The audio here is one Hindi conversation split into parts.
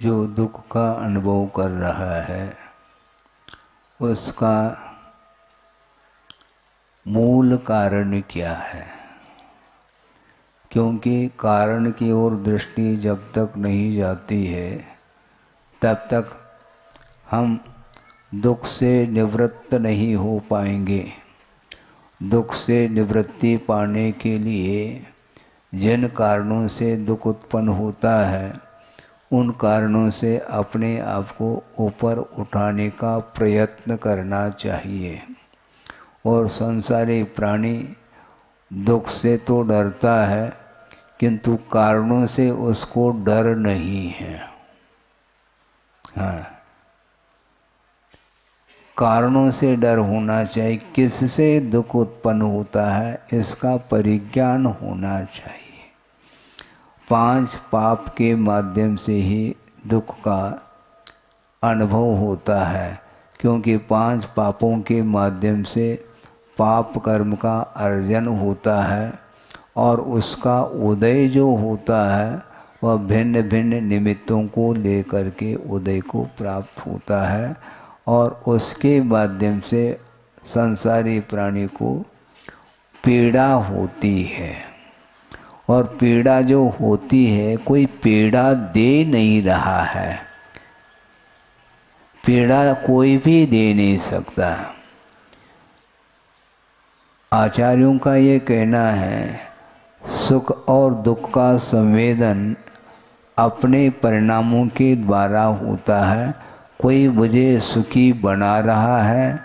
जो दुख का अनुभव कर रहा है उसका मूल कारण क्या है। क्योंकि कारण की ओर दृष्टि जब तक नहीं जाती है तब तक हम दुख से निवृत्त नहीं हो पाएंगे। दुख से निवृत्ति पाने के लिए जिन कारणों से दुख उत्पन्न होता है उन कारणों से अपने आप को ऊपर उठाने का प्रयत्न करना चाहिए। और संसारी प्राणी दुख से तो डरता है किंतु कारणों से उसको डर नहीं है। हाँ, कारणों से डर होना चाहिए। किससे दुख उत्पन्न होता है इसका परिज्ञान होना चाहिए। 5 पाप के माध्यम से ही दुख का अनुभव होता है, क्योंकि 5 पापों के माध्यम से पाप कर्म का अर्जन होता है और उसका उदय जो होता है वह भिन्न भिन्न निमित्तों को लेकर के उदय को प्राप्त होता है और उसके माध्यम से संसारी प्राणी को पीड़ा होती है। और पीड़ा जो होती है कोई पीड़ा दे नहीं रहा है, पीड़ा कोई भी दे नहीं सकता। आचार्यों का ये कहना है सुख और दुख का संवेदन अपने परिणामों के द्वारा होता है। कोई मुझे सुखी बना रहा है,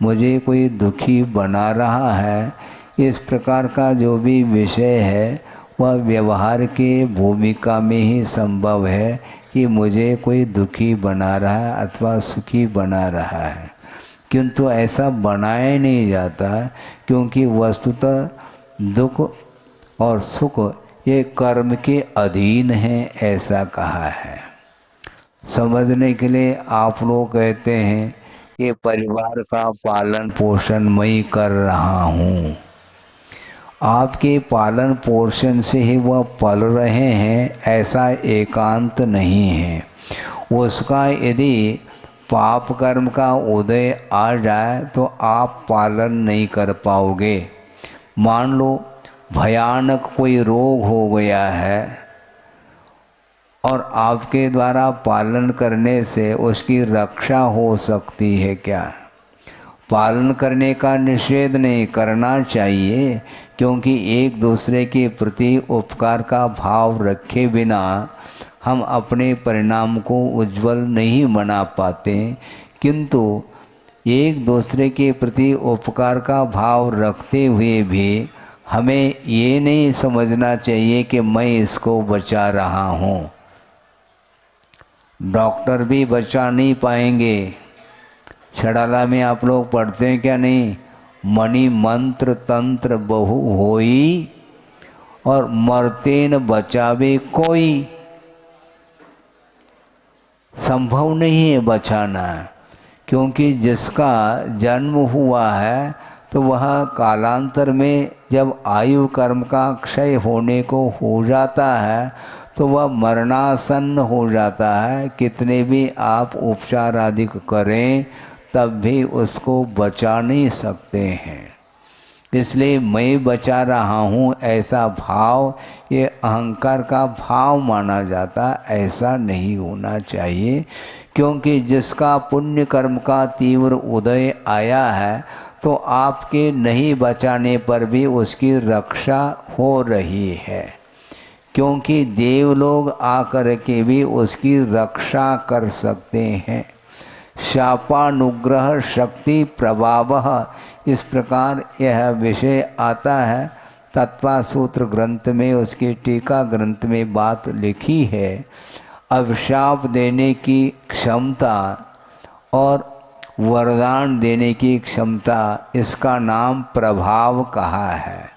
मुझे कोई दुखी बना रहा है, इस प्रकार का जो भी विषय है वह व्यवहार के भूमिका में ही संभव है कि मुझे कोई दुखी बना रहा है अथवा सुखी बना रहा है। किंतु ऐसा बनाया नहीं जाता, क्योंकि वस्तुतः दुख और सुख ये कर्म के अधीन हैं, ऐसा कहा है। समझने के लिए आप लोग कहते हैं कि परिवार का पालन पोषण मैं कर रहा हूँ। आपके पालन पोषण से ही वह पल रहे हैं, ऐसा एकांत नहीं है। उसका यदि पाप कर्म का उदय आ जाए तो आप पालन नहीं कर पाओगे। मान लो भयानक कोई रोग हो गया है और आपके द्वारा पालन करने से उसकी रक्षा हो सकती है क्या? पालन करने का निषेध नहीं करना चाहिए, क्योंकि एक दूसरे के प्रति उपकार का भाव रखे बिना हम अपने परिणाम को उज्जवल नहीं बना पाते। किंतु एक दूसरे के प्रति उपकार का भाव रखते हुए भी हमें ये नहीं समझना चाहिए कि मैं इसको बचा रहा हूँ। डॉक्टर भी बचा नहीं पाएंगे। छड़ाला में आप लोग पढ़ते हैं क्या? नहीं, मणि मंत्र तंत्र बहु होई और मरते न बचावे कोई। संभव नहीं है बचाना, क्योंकि जिसका जन्म हुआ है तो वह कालांतर में जब आयु कर्म का क्षय होने को हो जाता है तो वह मरणासन्न हो जाता है। कितने भी आप उपचार आदि करें तब भी उसको बचा नहीं सकते हैं। इसलिए मैं बचा रहा हूँ ऐसा भाव ये अहंकार का भाव माना जाता, ऐसा नहीं होना चाहिए। क्योंकि जिसका पुण्य कर्म का तीव्र उदय आया है तो आपके नहीं बचाने पर भी उसकी रक्षा हो रही है, क्योंकि देव लोग आकर के भी उसकी रक्षा कर सकते हैं। शापानुग्रह शक्ति प्रभाव, इस प्रकार यह विषय आता है। तत्वा सूत्र ग्रंथ में, उसकी टीका ग्रंथ में बात लिखी है। अभिशाप देने की क्षमता और वरदान देने की क्षमता, इसका नाम प्रभाव कहा है।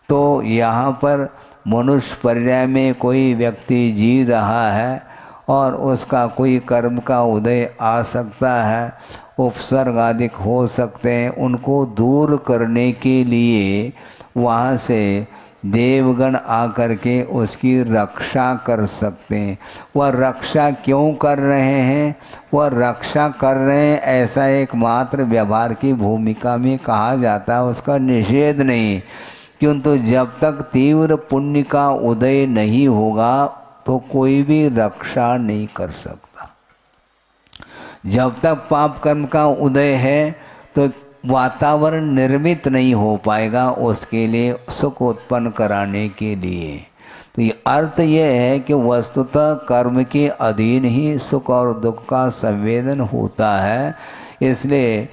तो यहाँ पर मनुष्य पर्याय में कोई व्यक्ति जी रहा है और उसका कोई कर्म का उदय आ सकता है, उपसर्ग आदि हो सकते हैं। उनको दूर करने के लिए वहाँ से देवगण आकर के उसकी रक्षा कर सकते हैं। वह रक्षा क्यों कर रहे हैं? वह रक्षा कर रहे हैं ऐसा एकमात्र व्यवहार की भूमिका में कहा जाता है, उसका निषेध नहीं। किंतु जब तक तीव्र पुण्य का उदय नहीं होगा तो कोई भी रक्षा नहीं कर सकता। जब तक पाप कर्म का उदय है तो वातावरण निर्मित नहीं हो पाएगा उसके लिए, सुख उत्पन्न कराने के लिए। तो ये अर्थ ये है कि वस्तुतः कर्म के अधीन ही सुख और दुख का संवेदन होता है। इसलिए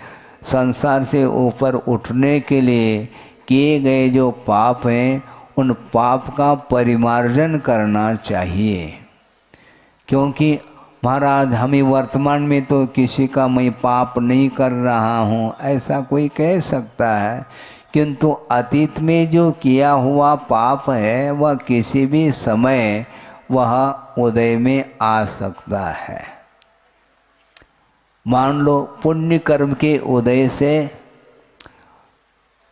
संसार से ऊपर उठने के लिए किए गए जो पाप हैं उन पाप का परिमार्जन करना चाहिए। क्योंकि महाराज हमें वर्तमान में तो किसी का मैं पाप नहीं कर रहा हूँ ऐसा कोई कह सकता है, किंतु अतीत में जो किया हुआ पाप है वह किसी भी समय वह उदय में आ सकता है। मान लो पुण्य कर्म के उदय से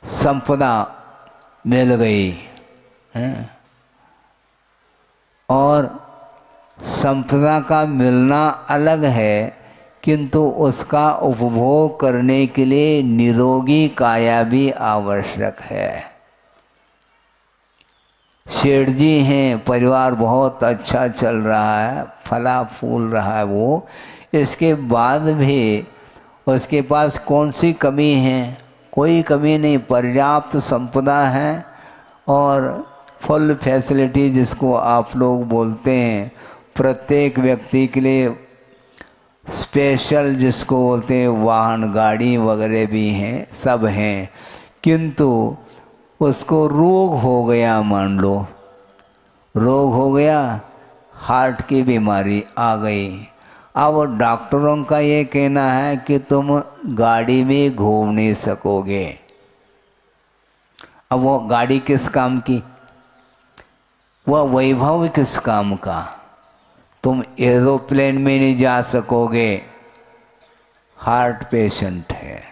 संपदा मिल गई है और संपदा का मिलना अलग है, किंतु उसका उपभोग करने के लिए निरोगी काया भी आवश्यक है। शेठ जी हैं, परिवार बहुत अच्छा चल रहा है, फला फूल रहा है वो, इसके बाद भी उसके पास कौन सी कमी है? कोई कमी नहीं, पर्याप्त संपदा है और फुल फैसिलिटी जिसको आप लोग बोलते हैं, प्रत्येक व्यक्ति के लिए स्पेशल जिसको बोलते हैं वाहन गाड़ी वगैरह भी हैं, सब हैं। किंतु उसको रोग हो गया, मान लो रोग हो गया, हार्ट की बीमारी आ गई। अब डॉक्टरों का ये कहना है कि तुम गाड़ी में घूम नहीं सकोगे। अब वो गाड़ी किस काम की, वह वैभव किस काम का? तुम एरोप्लेन में नहीं जा सकोगे, हार्ट पेशेंट है।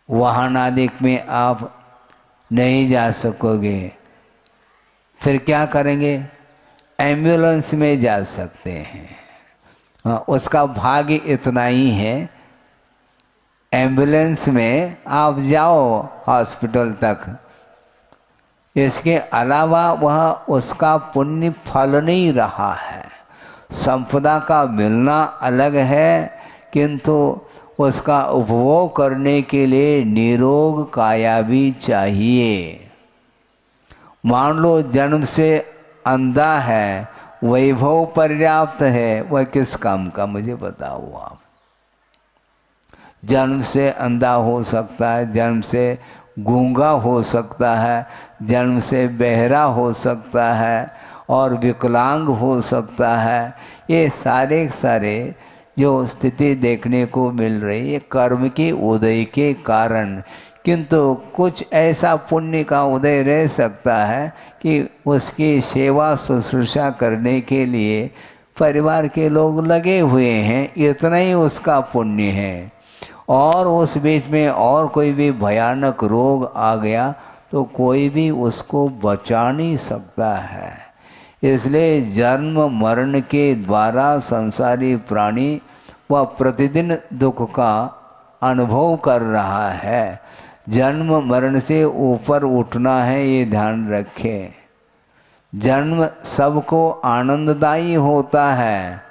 वाहन आदि में आप नहीं जा सकोगे, फिर क्या करेंगे? एम्बुलेंस में जा सकते हैं। उसका भाग्य इतना ही है, एम्बुलेंस में आप जाओ हॉस्पिटल तक, इसके अलावा वह उसका पुण्य फल नहीं रहा है। संपदा का मिलना अलग है, किंतु उसका उपभोग करने के लिए निरोग काया भी चाहिए। मान लो जन्म से अंधा है, वैभव पर्याप्त है, वह किस काम का? मुझे बताओ आप। जन्म से अंधा हो सकता है, जन्म से गूंगा हो सकता है, जन्म से बहरा हो सकता है और विकलांग हो सकता है। ये सारे जो स्थिति देखने को मिल रही है कर्म के उदय के कारण। किंतु कुछ ऐसा पुण्य का उदय रह सकता है कि उसकी सेवा शुश्रूषा करने के लिए परिवार के लोग लगे हुए हैं, इतना ही उसका पुण्य है। और उस बीच में और कोई भी भयानक रोग आ गया तो कोई भी उसको बचा नहीं सकता है। इसलिए जन्म मरण के द्वारा संसारी प्राणी वह प्रतिदिन दुख का अनुभव कर रहा है। जन्म मरण से ऊपर उठना है, ये ध्यान रखें। जन्म सबको आनंददायी होता है,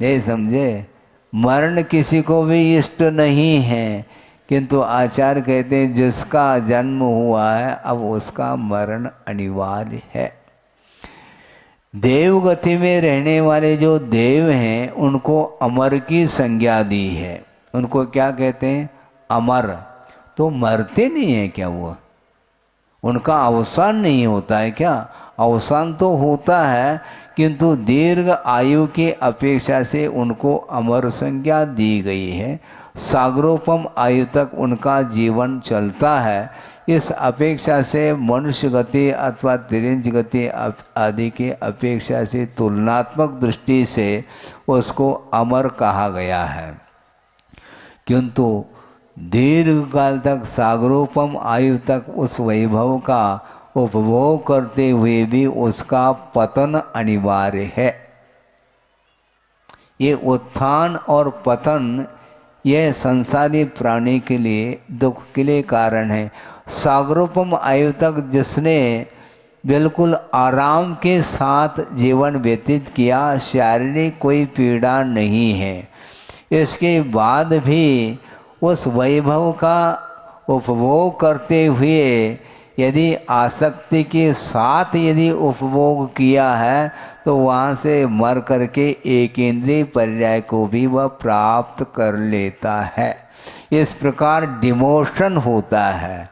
ये समझे। मरण किसी को भी इष्ट नहीं है, किंतु आचार्य कहते हैं जिसका जन्म हुआ है अब उसका मरण अनिवार्य है। देवगति में रहने वाले जो देव हैं उनको अमर की संज्ञा दी है। उनको क्या कहते हैं? अमर। तो मरते नहीं है क्या वो? उनका अवसान नहीं होता है क्या? अवसान तो होता है, किंतु दीर्घ आयु के अपेक्षा से उनको अमर संज्ञा दी गई है। सागरोपम आयु तक उनका जीवन चलता है। इस अपेक्षा से मनुष्य गति अथवा तिरंज गति आदि के अपेक्षा से तुलनात्मक दृष्टि से उसको अमर कहा गया है। किंतु दीर्घ काल तक सागरोपम आयु तक उस वैभव का उपभोग करते हुए भी उसका पतन अनिवार्य है। ये उत्थान और पतन यह संसारी प्राणी के लिए दुख के लिए कारण है। सागरोपम आयु तक जिसने बिल्कुल आराम के साथ जीवन व्यतीत किया, शारीरिक कोई पीड़ा नहीं है, इसके बाद भी उस वैभव का उपभोग करते हुए यदि आसक्ति के साथ यदि उपभोग किया है तो वहाँ से मर करके एक इंद्रिय पर्याय को भी वह प्राप्त कर लेता है। इस प्रकार डिमोशन होता है,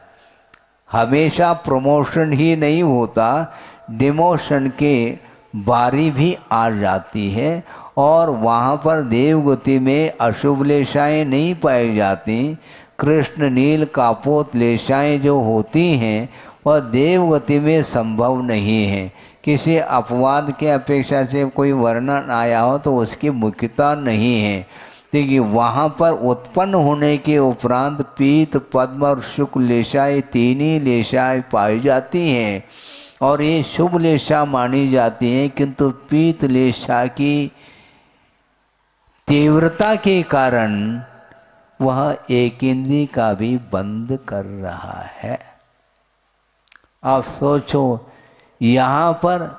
हमेशा प्रमोशन ही नहीं होता, डिमोशन के बारी भी आ जाती है और वहाँ पर देवगति में अशुभ लेशाएँ नहीं पाई जाती। कृष्ण नील कापोत लेशाएँ जो होती हैं वह देवगति में संभव नहीं है। किसी अपवाद के अपेक्षा से कोई वर्णन आया हो तो उसकी मुख्यता नहीं है, देखिए वहाँ पर उत्पन्न होने के उपरांत पीत पद्म और शुक्ल लेशाएँ तीन ही लेशाएँ पाई जाती हैं और ये शुभ लेशा मानी जाती हैं, किंतु पीत लेशा की तीव्रता के कारण वह एक इंद्रिय का भी बंद कर रहा है। आप सोचो, यहाँ पर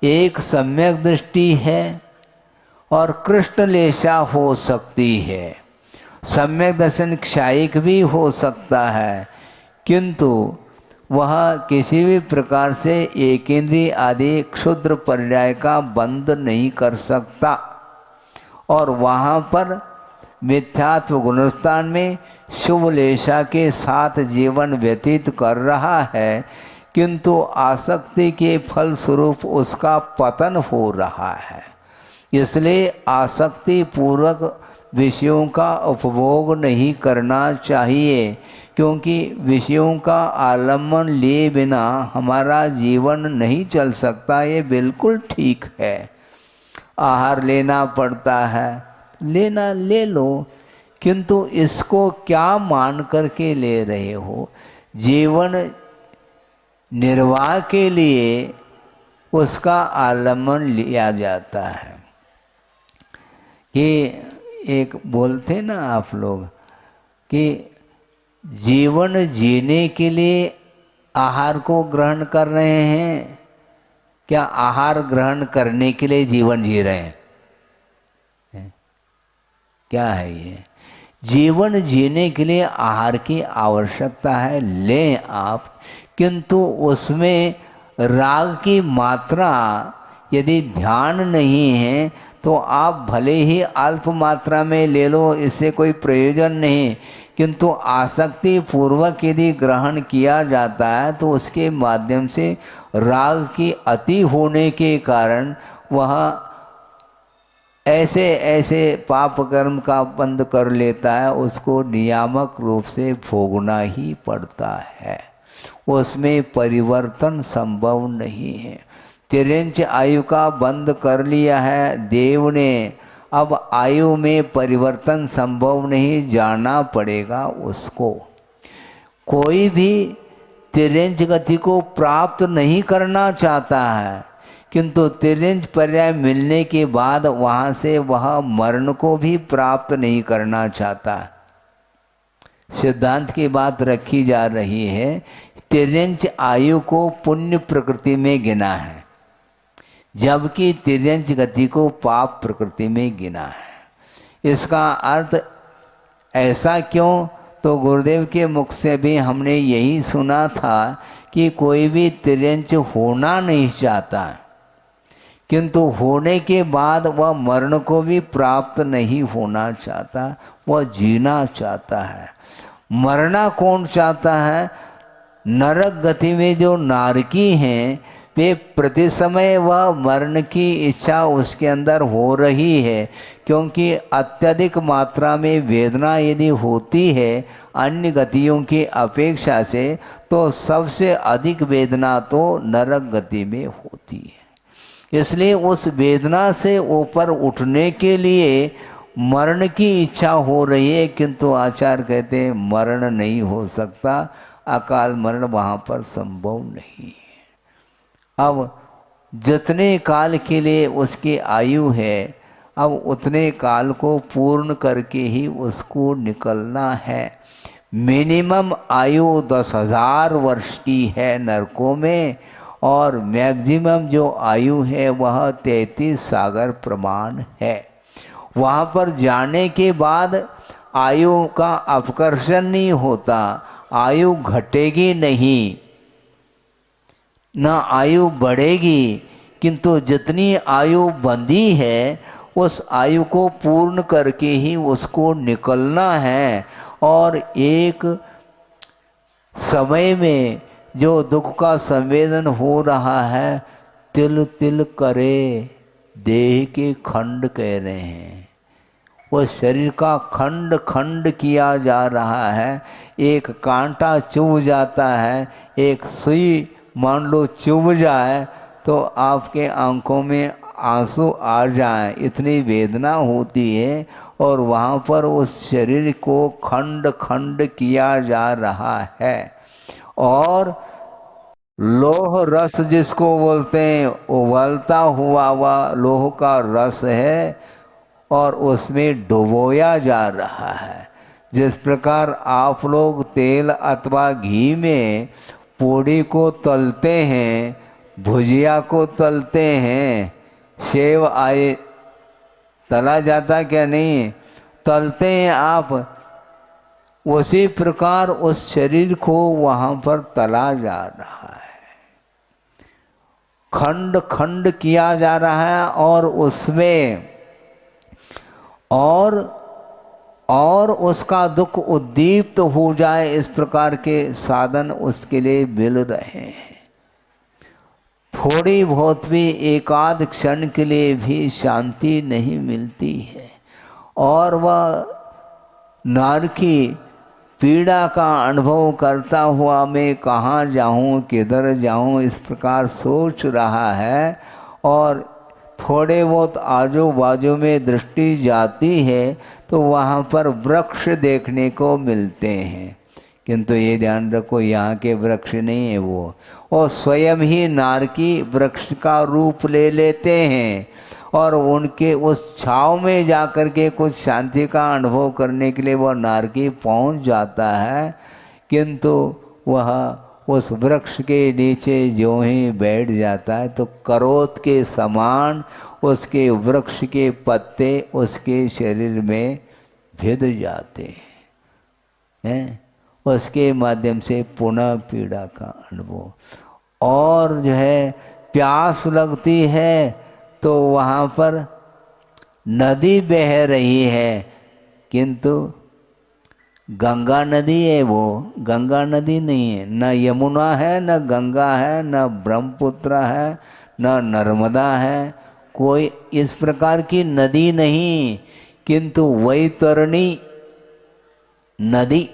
एक सम्यक दृष्टि है और कृष्ण लेशा हो सकती है, सम्यक दर्शन क्षायिक भी हो सकता है, किंतु वह किसी भी प्रकार से एक इंद्रिय आदि क्षुद्र पर्याय का बंद नहीं कर सकता। और वहाँ पर मिथ्यात्व गुणस्थान में शुभ लेशा के साथ जीवन व्यतीत कर रहा है, किंतु आसक्ति के फल स्वरूप उसका पतन हो रहा है। इसलिए आसक्ति पूर्वक विषयों का उपभोग नहीं करना चाहिए, क्योंकि विषयों का आलम्बन लिए बिना हमारा जीवन नहीं चल सकता। ये बिल्कुल ठीक है, आहार लेना पड़ता है, लेना ले लो, किंतु इसको क्या मान करके ले रहे हो? जीवन निर्वाह के लिए उसका आलम्बन लिया जाता है। ये एक बोलते ना आप लोग कि जीवन जीने के लिए आहार को ग्रहण कर रहे हैं, क्या आहार ग्रहण करने के लिए जीवन जी रहे हैं? क्या है ये? जीवन जीने के लिए आहार की आवश्यकता है, लें आप, किंतु उसमें राग की मात्रा यदि ध्यान नहीं है तो आप भले ही अल्प मात्रा में ले लो, इससे कोई प्रयोजन नहीं, किंतु आसक्ति पूर्वक यदि ग्रहण किया जाता है तो उसके माध्यम से राग की अति होने के कारण वह ऐसे ऐसे पाप कर्म का बंद कर लेता है, उसको नियामक रूप से भोगना ही पड़ता है, उसमें परिवर्तन संभव नहीं है। तिरंच आयु का बंद कर लिया है देव ने, अब आयु में परिवर्तन संभव नहीं, जाना पड़ेगा उसको। कोई भी तिरंच गति को प्राप्त नहीं करना चाहता है, किंतु तिरंच पर्याय मिलने के बाद वहाँ से वह मरण को भी प्राप्त नहीं करना चाहता। सिद्धांत की बात रखी जा रही है, तिरंच आयु को पुण्य प्रकृति में गिना है, जबकि तिरंच गति को पाप प्रकृति में गिना है। इसका अर्थ ऐसा क्यों? तो गुरुदेव के मुख से भी हमने यही सुना था कि कोई भी तिरंच होना नहीं चाहता, किंतु होने के बाद वह मरण को भी प्राप्त नहीं होना चाहता, वह जीना चाहता है। मरना कौन चाहता है? नरक गति में जो नारकी हैं वे प्रति समय वह मरण की इच्छा उसके अंदर हो रही है, क्योंकि अत्यधिक मात्रा में वेदना यदि होती है अन्य गतियों की अपेक्षा से, तो सबसे अधिक वेदना तो नरक गति में होती है। इसलिए उस वेदना से ऊपर उठने के लिए मरण की इच्छा हो रही है, किंतु आचार्य कहते हैं मरण नहीं हो सकता, अकाल मरण वहाँ पर संभव नहीं है। अब जितने काल के लिए उसकी आयु है, अब उतने काल को पूर्ण करके ही उसको निकलना है। मिनिमम आयु 10,000 वर्ष की है नरकों में, और मैक्सिमम जो आयु है वह 33 सागर प्रमाण है। वहाँ पर जाने के बाद आयु का अपकर्षण नहीं होता, आयु घटेगी नहीं, ना आयु बढ़ेगी, किंतु जितनी आयु बंधी है उस आयु को पूर्ण करके ही उसको निकलना है। और एक समय में जो दुख का संवेदन हो रहा है, तिल तिल करे देह के खंड कह रहे हैं, वो शरीर का खंड खंड किया जा रहा है। एक कांटा चुभ जाता है, एक सुई मान लो चुभ जाए तो आपके आंखों में आंसू आ जाए, इतनी वेदना होती है। और वहाँ पर उस शरीर को खंड खंड किया जा रहा है। और लोह रस जिसको बोलते हैं, उबलता हुआ वह लोह का रस है और उसमें डुबोया जा रहा है। जिस प्रकार आप लोग तेल अथवा घी में पूड़ी को तलते हैं, भुजिया को तलते हैं, सेव आए तला जाता क्या नहीं, तलते हैं आप, उसी प्रकार उस शरीर को वहाँ पर तला जा रहा है, खंड खंड किया जा रहा है। और उसमें और उसका दुख उद्दीप्त हो जाए, इस प्रकार के साधन उसके लिए मिल रहे हैं। थोड़ी बहुत भी एकाध क्षण के लिए भी शांति नहीं मिलती है। और वह नरकी पीड़ा का अनुभव करता हुआ मैं कहाँ जाऊँ, किधर जाऊँ, इस प्रकार सोच रहा है। और थोड़े बहुत आजू बाजू में दृष्टि जाती है तो वहाँ पर वृक्ष देखने को मिलते हैं, किंतु ये ध्यान रखो यहाँ के वृक्ष नहीं है वो, और स्वयं ही नारकी वृक्ष का रूप ले लेते हैं। और उनके उस छाव में जाकर के कुछ शांति का अनुभव करने के लिए वह नारकी पहुँच जाता है, किंतु वह उस वृक्ष के नीचे जो ही बैठ जाता है तो करोत के समान उसके वृक्ष के पत्ते उसके शरीर में भिद जाते हैं। उसके माध्यम से पुनः पीड़ा का अनुभव। और जो है प्यास लगती है तो वहाँ पर नदी बह रही है, किंतु गंगा नदी है, वो गंगा नदी नहीं है, न यमुना है, न गंगा है, न ब्रह्मपुत्र है, न नर्मदा है, कोई इस प्रकार की नदी नहीं, किंतु वैतरणी नदी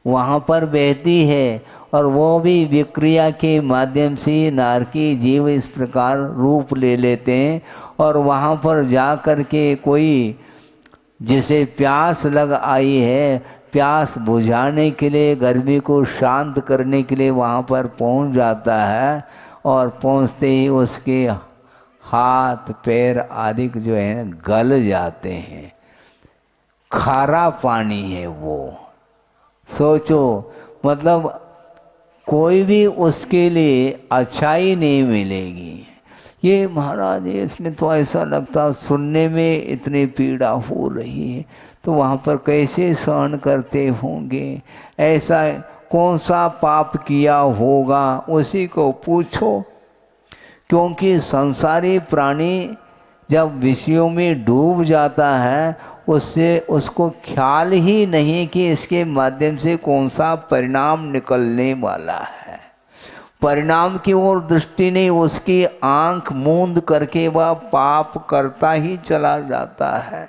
वहाँ पर बहती है। और वो भी विक्रिया के माध्यम से नारकी जीव इस प्रकार रूप ले लेते हैं। और वहाँ पर जा कर के कोई जिसे प्यास लग आई है, प्यास बुझाने के लिए, गर्मी को शांत करने के लिए वहाँ पर पहुँच जाता है। और पहुँचते ही उसके हाथ पैर आदि जो है गल जाते हैं, खारा पानी है वो। सोचो, मतलब कोई भी उसके लिए अच्छाई नहीं मिलेगी। ये महाराज इसमें तो ऐसा लगता सुनने में इतनी पीड़ा हो रही है तो वहाँ पर कैसे सहन करते होंगे, ऐसा कौन सा पाप किया होगा उसी को पूछो। क्योंकि संसारी प्राणी जब विषयों में डूब जाता है उससे उसको ख्याल ही नहीं कि इसके माध्यम से कौन सा परिणाम निकलने वाला है। परिणाम की ओर दृष्टि नहीं, उसकी आंख मूंद करके वह पाप करता ही चला जाता है,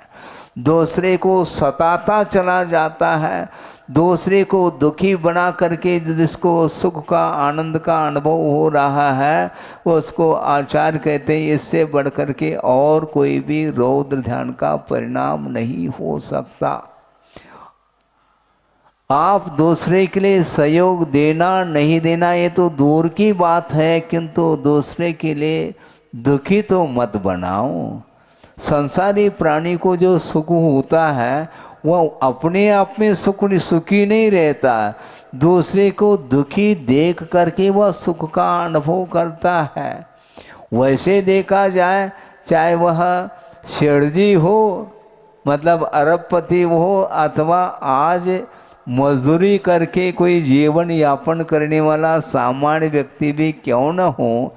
दूसरे को सताता चला जाता है, दूसरे को दुखी बना करके जिसको सुख का आनंद का अनुभव हो रहा है उसको आचार्य कहते हैं इससे बढ़ करके और कोई भी रौद्र ध्यान का परिणाम नहीं हो सकता। आप दूसरे के लिए सहयोग देना नहीं देना ये तो दूर की बात है, किंतु दूसरे के लिए दुखी तो मत बनाओ। संसारी प्राणी को जो सुख होता है वह अपने आप में सुखी नहीं रहता, दूसरे को दुखी देख करके वह सुख का अनुभव करता है। वैसे देखा जाए चाहे वह शेठजी हो मतलब अरबपति हो अथवा आज मजदूरी करके कोई जीवन यापन करने वाला सामान्य व्यक्ति भी क्यों न हो,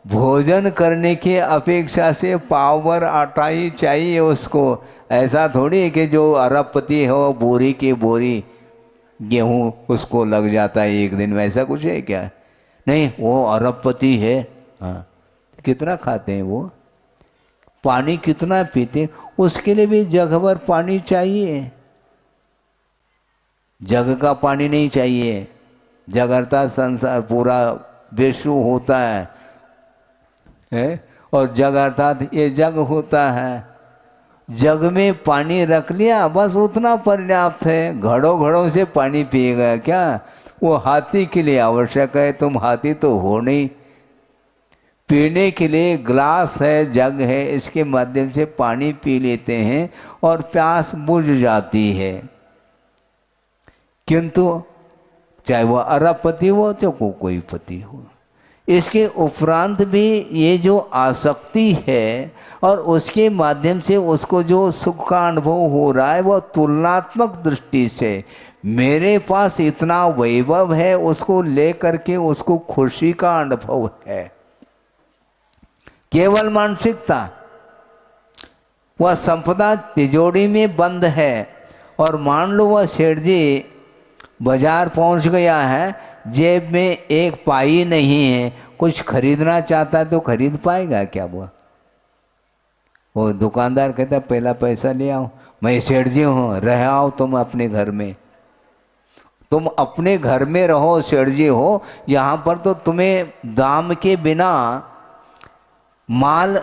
भोजन करने की अपेक्षा से पावर आटा ही चाहिए उसको। ऐसा थोड़ी है कि जो अरबपति हो बोरी के बोरी गेहूँ उसको लग जाता है एक दिन, वैसा कुछ है क्या? नहीं, वो अरबपति है। हाँ, कितना खाते हैं वो, पानी कितना पीते हैं, उसके लिए भी जग भर पानी चाहिए। जग का पानी नहीं चाहिए। जग अर्थात संसार पूरा विश्व होता है और जग अर्थात ये जग होता है। जग में पानी रख लिया बस उतना पर्याप्त है। घड़ों घड़ों से पानी पिएगा क्या? वो हाथी के लिए आवश्यक है, तुम हाथी तो हो नहीं। पीने के लिए ग्लास है, जग है, इसके माध्यम से पानी पी लेते हैं और प्यास बुझ जाती है। किंतु चाहे वह अरबपति हो चाहे कोई पति हो, इसके उपरांत भी ये जो आसक्ति है और उसके माध्यम से उसको जो सुख का अनुभव हो रहा है वह तुलनात्मक दृष्टि से मेरे पास इतना वैभव है उसको ले करके उसको खुशी का अनुभव है। केवल मानसिकता, वह संपदा तिजोरी में बंद है और मान लो वह सेठ जी बाजार पहुंच गया है, जेब में एक पाई नहीं है, कुछ खरीदना चाहता है तो खरीद पाएगा क्या? वो दुकानदार कहता है पहला पैसा ले आओ, मैं सेठ जी हूँ, रह आओ तुम अपने घर में। तुम अपने घर में रहो, सेठ जी हो, यहाँ पर तो तुम्हें दाम के बिना माल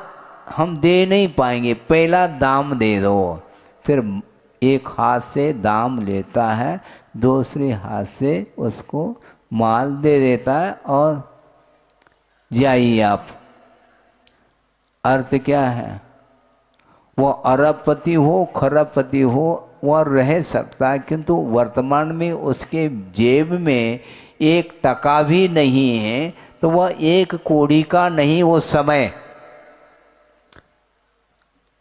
हम दे नहीं पाएंगे, पहला दाम दे दो। फिर एक हाथ से दाम लेता है, दूसरे हाथ से उसको माल दे देता है और जाइए आप। अर्थ क्या है? वो अरबपति हो खरबपति हो वह रह सकता है, किंतु वर्तमान में उसके जेब में एक टका भी नहीं है तो वह एक कौड़ी का नहीं वो समय।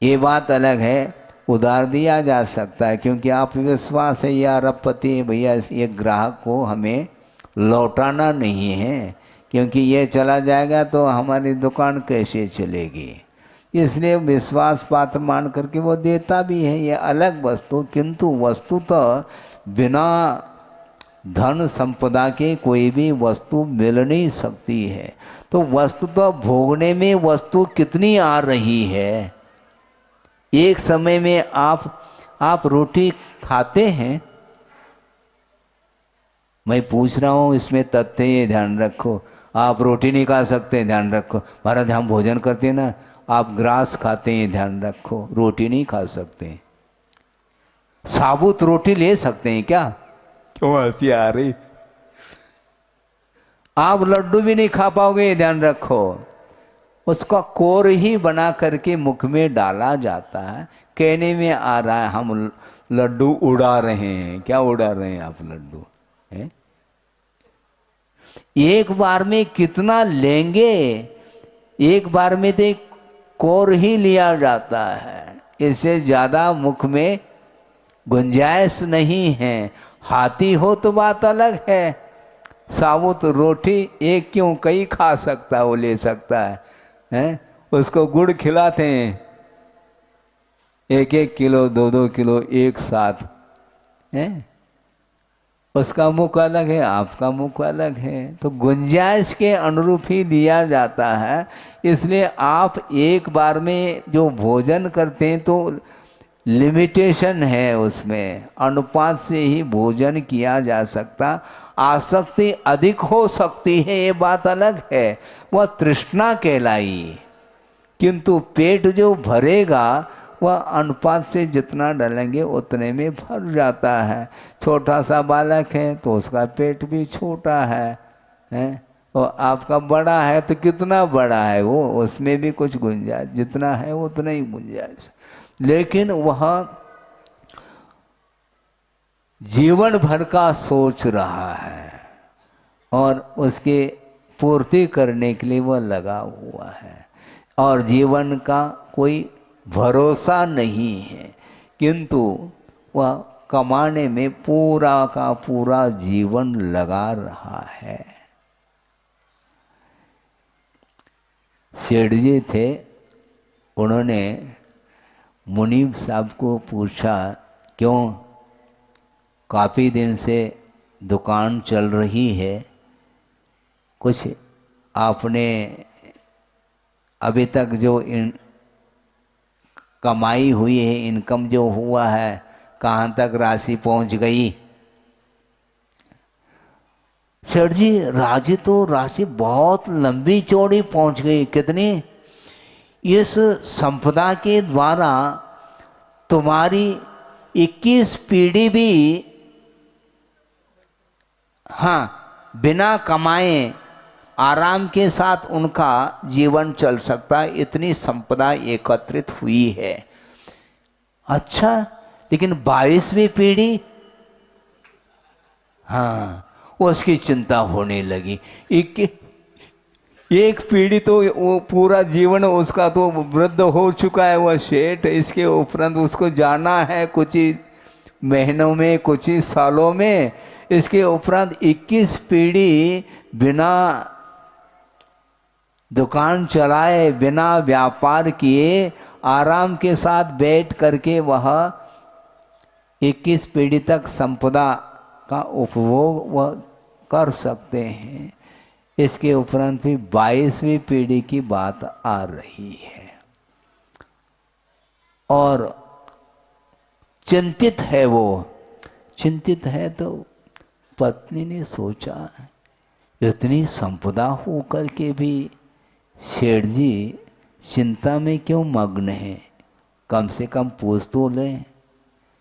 ये बात अलग है, उधार दिया जा सकता है क्योंकि आप विश्वास है या अरबपति भैया ये ग्राहक को हमें लौटाना नहीं है, क्योंकि ये चला जाएगा तो हमारी दुकान कैसे चलेगी, इसलिए विश्वास पात्र मान करके वो देता भी है, ये अलग वस्तु। किंतु वस्तु तो बिना धन संपदा के कोई भी वस्तु मिल नहीं सकती है। तो वस्तु तो भोगने में वस्तु कितनी आ रही है। एक समय में आप रोटी खाते हैं, मैं पूछ रहा हूँ इसमें तथ्य ये ध्यान रखो। आप रोटी नहीं खा सकते, ध्यान रखो। महाराज हम भोजन करते हैं ना, आप ग्रास खाते हैं, ध्यान रखो, रोटी नहीं खा सकते। साबुत रोटी ले सकते हैं क्या? क्यों हंसी आ रही? आप लड्डू भी नहीं खा पाओगे, ध्यान रखो। उसका कोर ही बना करके मुख में डाला जाता है। कहने में आ रहा है हम लड्डू उड़ा रहे हैं। क्या उड़ा रहे हैं आप लड्डू? है? एक बार में कितना लेंगे? एक बार में तो कोर ही लिया जाता है, इससे ज्यादा मुख में गुंजाइश नहीं है। हाथी हो तो बात अलग है, साबुत रोटी एक क्यों कई खा सकता है, वो ले सकता है। उसको गुड़ खिलाते हैं 1-1 किलो 2-2 किलो एक साथ है। उसका मुख अलग है, आपका मुख अलग है, तो गुंजाइश के अनुरूप ही लिया जाता है। इसलिए आप एक बार में जो भोजन करते हैं तो लिमिटेशन है उसमें, अनुपात से ही भोजन किया जा सकता। आसक्ति अधिक हो सकती है, ये बात अलग है, वह तृष्णा कहलाई। किंतु पेट जो भरेगा वह अनुपात से जितना डालेंगे उतने में भर जाता है। छोटा सा बालक है तो उसका पेट भी छोटा है? और आपका बड़ा है तो कितना बड़ा है वो, उसमें भी कुछ गुंजाइश, जितना है उतना ही गुंजाइश। लेकिन वह जीवन भर का सोच रहा है और उसके पूर्ति करने के लिए वह लगा हुआ है, और जीवन का कोई भरोसा नहीं है, किंतु वह कमाने में पूरा का पूरा जीवन लगा रहा है। सेठ जी थे, उन्होंने मुनीब साहब को पूछा, क्यों काफ़ी दिन से दुकान चल रही है, कुछ आपने अभी तक जो कमाई हुई है, इनकम जो हुआ है, कहाँ तक राशि पहुँच गई? सेठ जी, राशि बहुत लंबी चौड़ी पहुँच गई। कितनी? इस संपदा के द्वारा तुम्हारी 21 पीढ़ी भी, हाँ, बिना कमाए आराम के साथ उनका जीवन चल सकता है, इतनी संपदा एकत्रित हुई है। अच्छा, लेकिन 22वीं पीढ़ी, हाँ, उसकी चिंता होने लगी। एक पीढ़ी तो वो पूरा जीवन उसका तो वृद्ध हो चुका है, वह सेठ, इसके उपरांत उसको जाना है कुछ ही महीनों में, कुछ ही सालों में। इसके उपरांत 21 पीढ़ी बिना दुकान चलाए, बिना व्यापार किए, आराम के साथ बैठ करके वह 21 पीढ़ी तक संपदा का उपभोग वह कर सकते हैं। इसके उपरांत भी 22वीं पीढ़ी की बात आ रही है, और चिंतित है वो। चिंतित है तो पत्नी ने सोचा, इतनी संपदा होकर के भी सेठ जी चिंता में क्यों मग्न हैं? कम से कम पूछ तो लें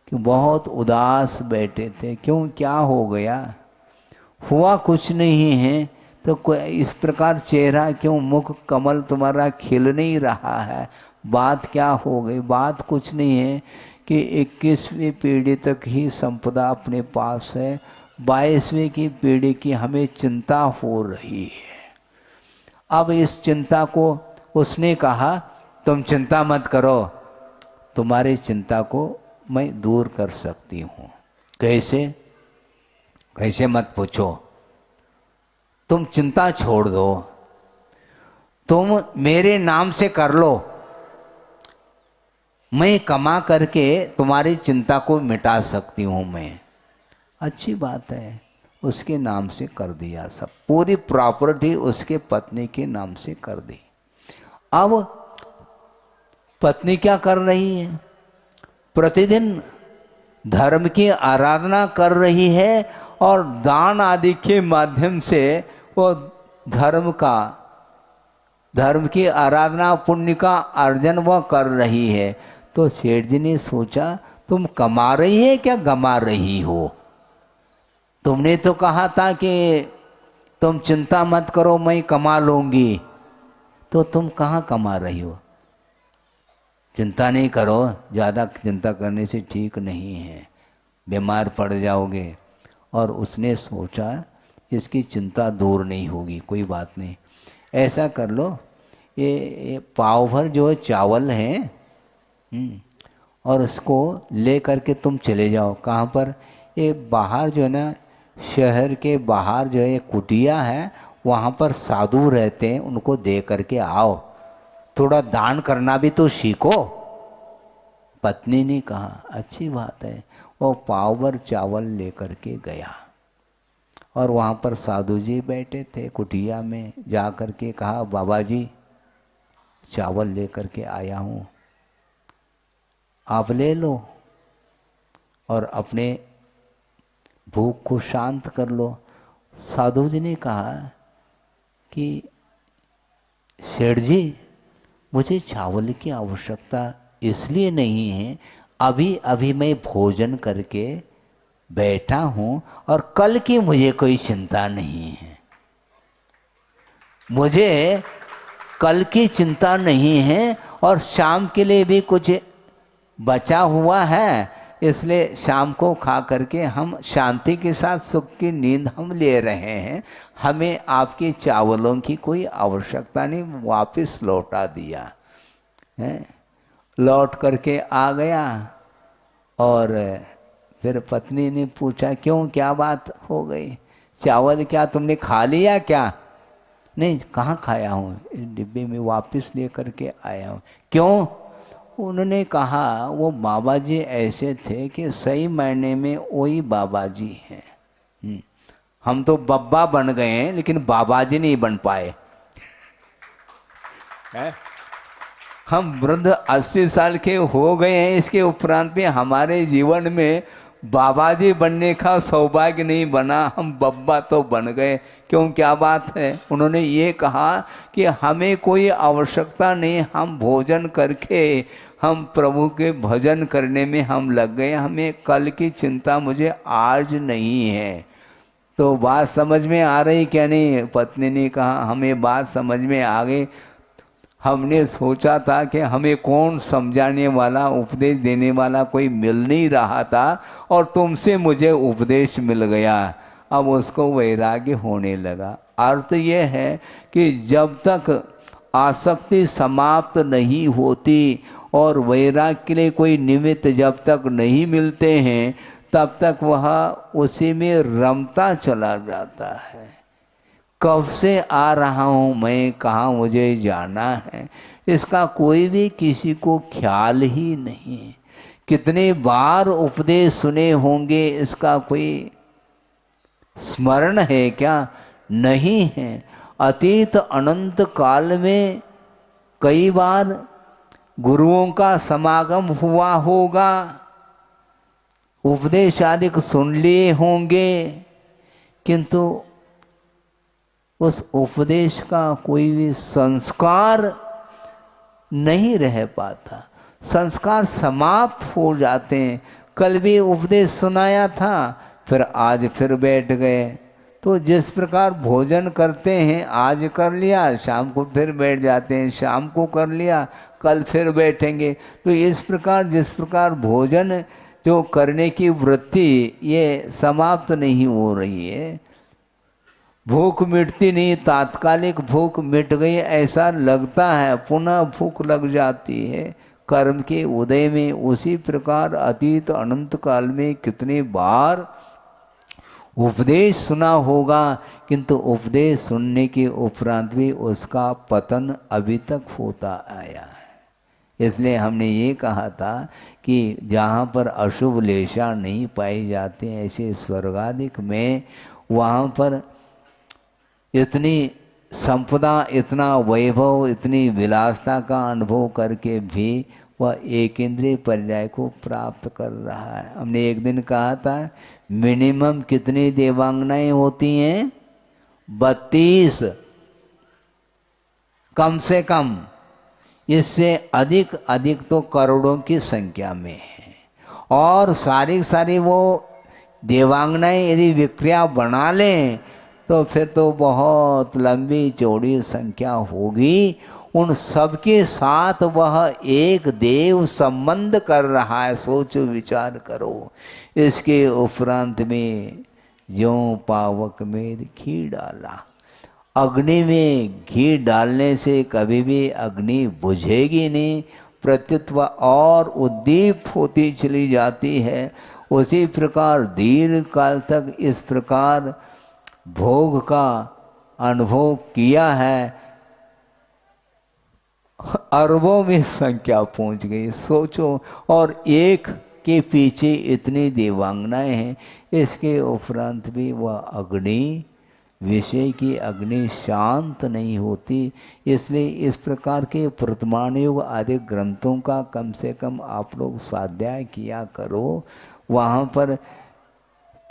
कि बहुत उदास बैठे थे, क्यों, क्या हो गया? हुआ कुछ नहीं है तो कोई इस प्रकार चेहरा क्यों, मुख कमल तुम्हारा खिल नहीं रहा है? बात क्या हो गई? बात कुछ नहीं है कि 21वीं पीढ़ी तक ही संपदा अपने पास है, 22वीं की पीढ़ी की हमें चिंता हो रही है। अब इस चिंता को उसने कहा, तुम चिंता मत करो, तुम्हारी चिंता को मैं दूर कर सकती हूँ। कैसे? कैसे मत पूछो, तुम चिंता छोड़ दो, तुम मेरे नाम से कर लो, मैं कमा करके तुम्हारी चिंता को मिटा सकती हूँ मैं। अच्छी बात है, उसके नाम से कर दिया, सब पूरी प्रॉपर्टी उसके पत्नी के नाम से कर दी। अब पत्नी क्या कर रही है? प्रतिदिन धर्म की आराधना कर रही है और दान आदि के माध्यम से वो धर्म की आराधना, पुण्य का अर्जन वह कर रही है। तो सेठ जी ने सोचा, तुम कमा रही है क्या गमा रही हो? तुमने तो कहा था कि तुम चिंता मत करो, मैं कमा लूंगी, तो तुम कहाँ कमा रही हो? चिंता नहीं करो, ज़्यादा चिंता करने से ठीक नहीं है, बीमार पड़ जाओगे। और उसने सोचा इसकी चिंता दूर नहीं होगी, कोई बात नहीं, ऐसा कर लो, ये पाव भर जो है चावल है, और उसको ले करके तुम चले जाओ। कहाँ पर? ये बाहर जो है ना, शहर के बाहर जो है कुटिया है, वहाँ पर साधु रहते हैं, उनको दे करके आओ, थोड़ा दान करना भी तो सीखो। पत्नी ने कहा, अच्छी बात है। वो पाव भर चावल ले करके गया, और वहाँ पर साधु जी बैठे थे कुटिया में, जा करके कहा, बाबा जी चावल ले करके आया हूँ, आप ले लो और अपने भूख को शांत कर लो। साधु जी ने कहा कि सेठ जी, मुझे चावल की आवश्यकता इसलिए नहीं है, अभी अभी मैं भोजन करके बैठा हूं और कल की मुझे कोई चिंता नहीं है। मुझे कल की चिंता नहीं है और शाम के लिए भी कुछ बचा हुआ है, इसलिए शाम को खा करके हम शांति के साथ सुख की नींद हम ले रहे हैं। हमें आपके चावलों की कोई आवश्यकता नहीं। वापस लौटा दिया है। लौट करके आ गया और फिर पत्नी ने पूछा, क्यों, क्या बात हो गई? चावल क्या तुमने खा लिया क्या? नहीं, कहाँ खाया हूँ, डिब्बे में वापस ले करके आया हूँ। क्यों? उन्होंने कहा वो बाबा जी ऐसे थे कि सही मायने में वही बाबा जी हैं। हम तो बब्बा बन गए हैं लेकिन बाबा जी नहीं बन पाए। हम वृद्ध 80 साल के हो गए हैं, इसके उपरांत में हमारे जीवन में बाबा जी बनने का सौभाग्य नहीं बना, हम बब्बा तो बन गए। क्यों, क्या बात है? उन्होंने ये कहा कि हमें कोई आवश्यकता नहीं, हम भोजन करके हम प्रभु के भजन करने में हम लग गए, हमें कल की चिंता मुझे आज नहीं है। तो बात समझ में आ रही क्या नहीं? पत्नी ने कहा हमें बात समझ में आ गई। हमने सोचा था कि हमें कौन समझाने वाला, उपदेश देने वाला कोई मिल नहीं रहा था और तुमसे मुझे उपदेश मिल गया। अब उसको वैराग्य होने लगा। अर्थ ये है कि जब तक आसक्ति समाप्त नहीं होती और वैराग्य के लिए कोई निमित्त जब तक नहीं मिलते हैं, तब तक वह उसी में रमता चला जाता है। कब से आ रहा हूँ मैं, कहाँ मुझे जाना है, इसका कोई भी किसी को ख्याल ही नहीं। कितने बार उपदेश सुने होंगे, इसका कोई स्मरण है क्या? नहीं है। अतीत अनंत काल में कई बार गुरुओं का समागम हुआ होगा, उपदेश आदि सुन लिए होंगे, किंतु उस उपदेश का कोई भी संस्कार नहीं रह पाता। संस्कार समाप्त हो जाते हैं। कल भी उपदेश सुनाया था, फिर आज फिर बैठ गए। तो जिस प्रकार भोजन करते हैं, आज कर लिया, शाम को फिर बैठ जाते हैं, शाम को कर लिया, कल फिर बैठेंगे। तो इस प्रकार जिस प्रकार भोजन जो करने की वृत्ति ये समाप्त नहीं हो रही है। भूख मिटती नहीं, तात्कालिक भूख मिट गई ऐसा लगता है, पुनः भूख लग जाती है कर्म के उदय में। उसी प्रकार अतीत अनंत काल में कितने बार उपदेश सुना होगा, किंतु उपदेश सुनने के उपरांत भी उसका पतन अभी तक होता आया है। इसलिए हमने ये कहा था कि जहाँ पर अशुभ लेशा नहीं पाई जाते ऐसे स्वर्गादिक में, वहाँ पर इतनी संपदा, इतना वैभव, इतनी विलासता का अनुभव करके भी वह एक इंद्रिय पर्याय को प्राप्त कर रहा है। हमने एक दिन कहा था मिनिमम कितनी देवांगनाएं होती हैं? 32 कम से कम। इससे अधिक अधिक तो करोड़ों की संख्या में है। और सारी वो देवांगनाएं यदि विक्रिया बना लें तो फिर तो बहुत लंबी चौड़ी संख्या होगी। उन सबके साथ वह एक देव संबंध कर रहा है। सोचो, विचार करो। इसके उपरांत में ज्यों पावक में घी डाला। अग्नि में घी डालने से कभी भी अग्नि बुझेगी नहीं, प्रत्युत और उद्दीप्त होती चली जाती है। उसी प्रकार दीर्घ काल तक इस प्रकार भोग का अनुभव किया है। अरबों में संख्या पहुंच गई, सोचो। और एक के पीछे इतनी देवांगनाएं हैं। इसके उपरांत भी वह अग्नि विषय की अग्नि शांत नहीं होती। इसलिए इस प्रकार के वर्तमान युग आदि ग्रंथों का कम से कम आप लोग स्वाध्याय किया करो। वहाँ पर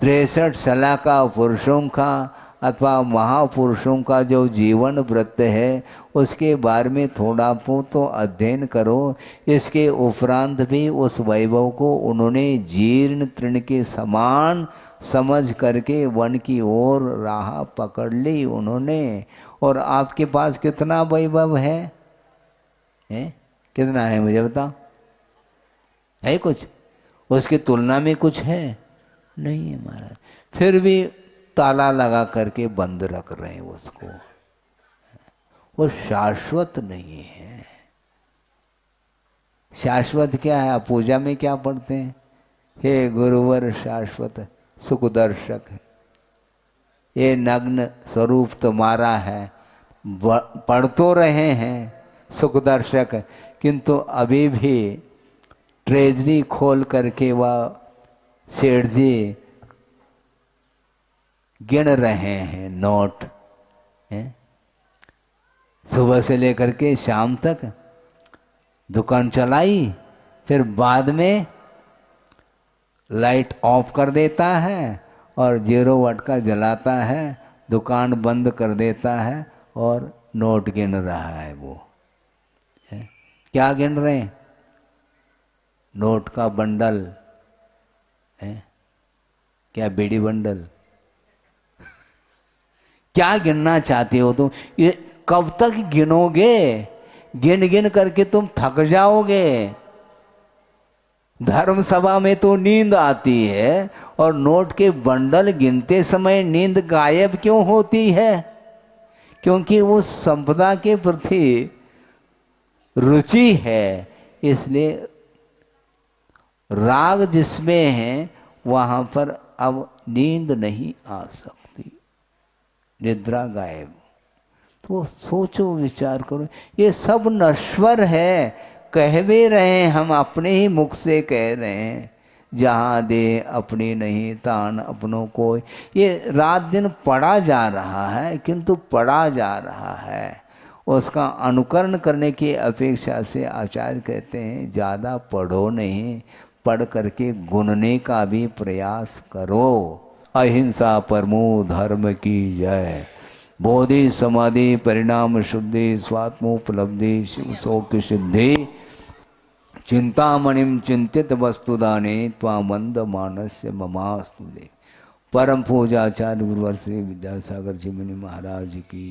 63 सलाह का पुरुषों का अथवा महापुरुषों का जो जीवन वृत्त है उसके बारे में थोड़ा बहुत तो अध्ययन करो। इसके उपरांत भी उस वैभव को उन्होंने जीर्ण तृण के समान समझ करके वन की ओर राह पकड़ ली उन्होंने। और आपके पास कितना वैभव है? कितना है मुझे बताओ? है कुछ? उसकी तुलना में कुछ है? नहीं है महाराज। फिर भी ताला लगा करके बंद रख रहे हैं उसको। वो शाश्वत नहीं है। शाश्वत क्या है? आप पूजा में क्या पढ़ते हैं? हे गुरुवर शाश्वत सुखदर्शक है, ये नग्न स्वरूप तुम्हारा है। पढ़ तो रहे हैं सुखदर्शक, किंतु अभी भी ट्रेजरी खोल करके वह सेठ जी गिन रहे हैं नोट। सुबह से लेकर के शाम तक दुकान चलाई, फिर बाद में लाइट ऑफ कर देता है और 0 वाट का जलाता है, दुकान बंद कर देता है और नोट गिन रहा है वो। क्या गिन रहे हैं? नोट का बंडल है क्या? बीड़ी बंडल? क्या गिनना चाहते हो तुम? ये कब तक गिनोगे? गिन गिन करके तुम थक जाओगे। धर्म सभा में तो नींद आती है और नोट के बंडल गिनते समय नींद गायब क्यों होती है? क्योंकि वो संपदा के प्रति रुचि है। इसलिए राग जिसमें है वहां पर अब नींद नहीं आ सकती, निद्रा गायब। तो सोचो, विचार करो, ये सब नश्वर है। कह भी रहे हैं, हम अपने ही मुख से कह रहे हैं, जहाँ दे अपनी नहीं तान अपनों को। ये रात दिन पढ़ा जा रहा है, किंतु पढ़ा जा रहा है, उसका अनुकरण करने की अपेक्षा से आचार्य कहते हैं ज़्यादा पढ़ो नहीं, पढ़ करके गुणने का भी प्रयास करो। अहिंसा परमो धर्म की जय। बोधि समाधि परिणाम शुद्धि स्वात्मोपलब्धि शिव सौख्य सिद्धि। चिंतामणिम चिंतित वस्तुदाने त्वामंद मानस्य ममास्तु दे। परम पूजाचार्य गुरुवर श्री विद्यासागर जी मुनि महाराज की।